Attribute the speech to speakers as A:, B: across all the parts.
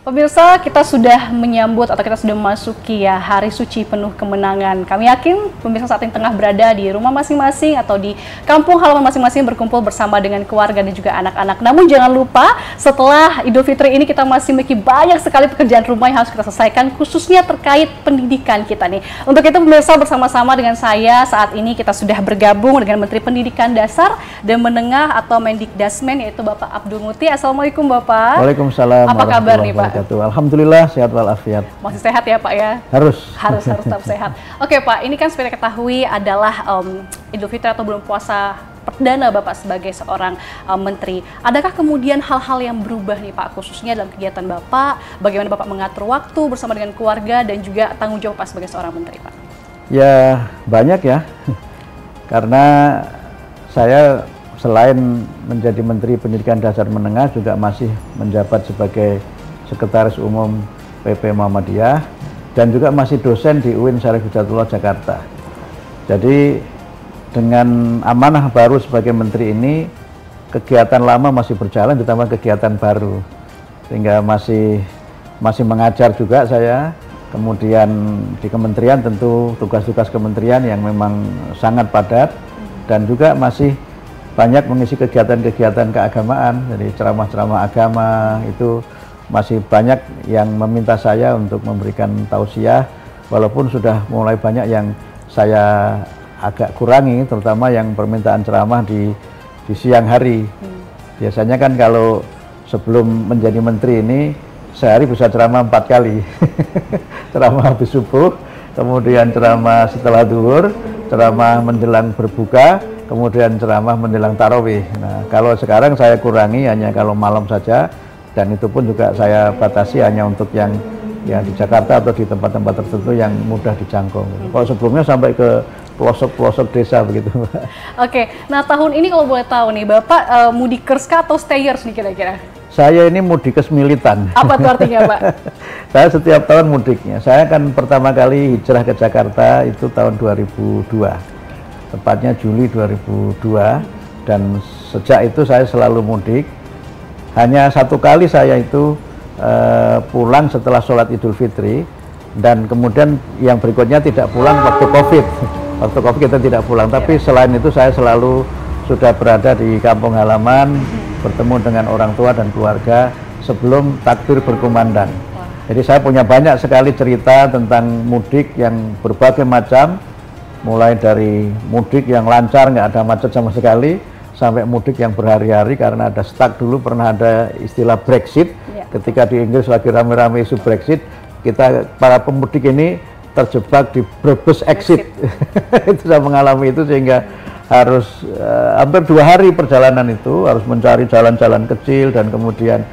A: Pemirsa, kita sudah menyambut atau kita sudah memasuki ya hari suci penuh kemenangan. Kami yakin pemirsa saat ini tengah berada di rumah masing-masing atau di kampung halaman masing-masing berkumpul bersama dengan keluarga dan juga anak-anak. Namun jangan lupa setelah Idul Fitri ini kita masih memiliki banyak sekali pekerjaan rumah yang harus kita selesaikan, khususnya terkait pendidikan kita nih. Untuk itu pemirsa, bersama-sama dengan saya saat ini kita sudah bergabung dengan Menteri Pendidikan Dasar dan Menengah atau Mendikdasmen, yaitu Bapak Abdul Muti. Assalamualaikum Bapak.
B: Waalaikumsalam.
A: Apa kabar nih Pak?
B: Alhamdulillah sehat walafiat.
A: Masih sehat ya Pak ya?
B: Harus
A: tetap sehat. Oke Pak, ini kan seperti ketahui adalah Idul Fitri atau bulan puasa perdana Bapak sebagai seorang menteri. Adakah kemudian hal-hal yang berubah nih Pak, khususnya dalam kegiatan Bapak? Bagaimana Bapak mengatur waktu bersama dengan keluarga dan juga tanggung jawab Pak sebagai seorang menteri Pak?
B: Ya banyak ya, karena saya selain menjadi Menteri Pendidikan Dasar Menengah juga masih menjabat sebagai Sekretaris Umum PP Muhammadiyah dan juga masih dosen di UIN Syarif Hidayatullah Jakarta. Jadi dengan amanah baru sebagai menteri ini, kegiatan lama masih berjalan ditambah kegiatan baru, sehingga masih mengajar juga saya. Kemudian di kementerian tentu tugas-tugas kementerian yang memang sangat padat, dan juga masih banyak mengisi kegiatan-kegiatan keagamaan. Jadi ceramah-ceramah agama itu masih banyak yang meminta saya untuk memberikan tausiah, walaupun sudah mulai banyak yang saya agak kurangi, terutama yang permintaan ceramah di siang hari. Biasanya kan kalau sebelum menjadi menteri ini sehari bisa ceramah 4 kali. Ceramah habis subuh, kemudian ceramah setelah zuhur, ceramah menjelang berbuka, kemudian ceramah menjelang tarawih. Nah, kalau sekarang saya kurangi hanya kalau malam saja, dan itu pun juga saya batasi hanya untuk yang di Jakarta atau di tempat-tempat tertentu yang mudah dijangkau. Kalau sebelumnya sampai ke pelosok-pelosok desa begitu.
A: Oke, nah tahun ini kalau boleh tahu nih Bapak mudikers kah atau stayers nih kira-kira?
B: Saya ini mudikers militan.
A: Apa tuh artinya Pak?
B: Saya setiap tahun mudiknya. Saya kan pertama kali hijrah ke Jakarta itu tahun 2002. Tepatnya Juli 2002, dan sejak itu saya selalu mudik. Hanya satu kali saya itu pulang setelah sholat Idul Fitri, dan kemudian yang berikutnya tidak pulang waktu Covid. Waktu Covid kita tidak pulang, tapi selain itu saya selalu sudah berada di kampung halaman, bertemu dengan orang tua dan keluarga sebelum takbir berkumandang. Jadi saya punya banyak sekali cerita tentang mudik yang berbagai macam, mulai dari mudik yang lancar, nggak ada macet sama sekali, sampai mudik yang berhari-hari karena ada stuck. Dulu pernah ada istilah Brexit, ketika di Inggris lagi rame-rame isu Brexit, kita para pemudik ini terjebak di Brebes exit. Itu saya mengalami itu, sehingga harus hampir 2 hari perjalanan itu harus mencari jalan-jalan kecil, dan kemudian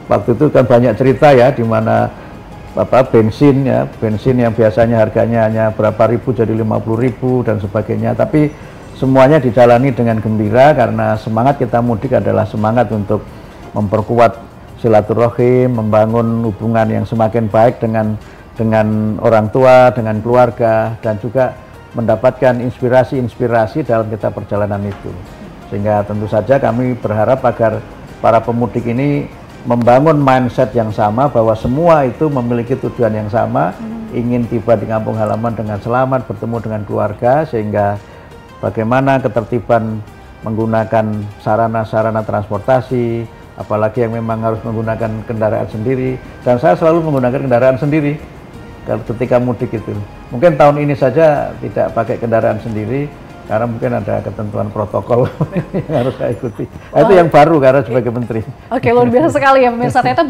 B: waktu itu kan banyak cerita ya, di mana bensin yang biasanya harganya hanya berapa ribu jadi 50.000 dan sebagainya, tapi semuanya dijalani dengan gembira karena semangat kita mudik adalah semangat untuk memperkuat silaturahim, membangun hubungan yang semakin baik dengan orang tua, dengan keluarga, dan juga mendapatkan inspirasi-inspirasi dalam kita perjalanan itu. Sehingga tentu saja kami berharap agar para pemudik ini membangun mindset yang sama, bahwa semua itu memiliki tujuan yang sama, ingin tiba di kampung halaman dengan selamat, bertemu dengan keluarga, sehingga bagaimana ketertiban menggunakan sarana-sarana transportasi, apalagi yang memang harus menggunakan kendaraan sendiri. Dan saya selalu menggunakan kendaraan sendiri ketika mudik itu. Mungkin tahun ini saja tidak pakai kendaraan sendiri, karena mungkin ada ketentuan protokol yang harus saya ikuti. Itu yang baru karena sebagai menteri.
A: Oke, luar biasa sekali ya pemirsa. Ternyata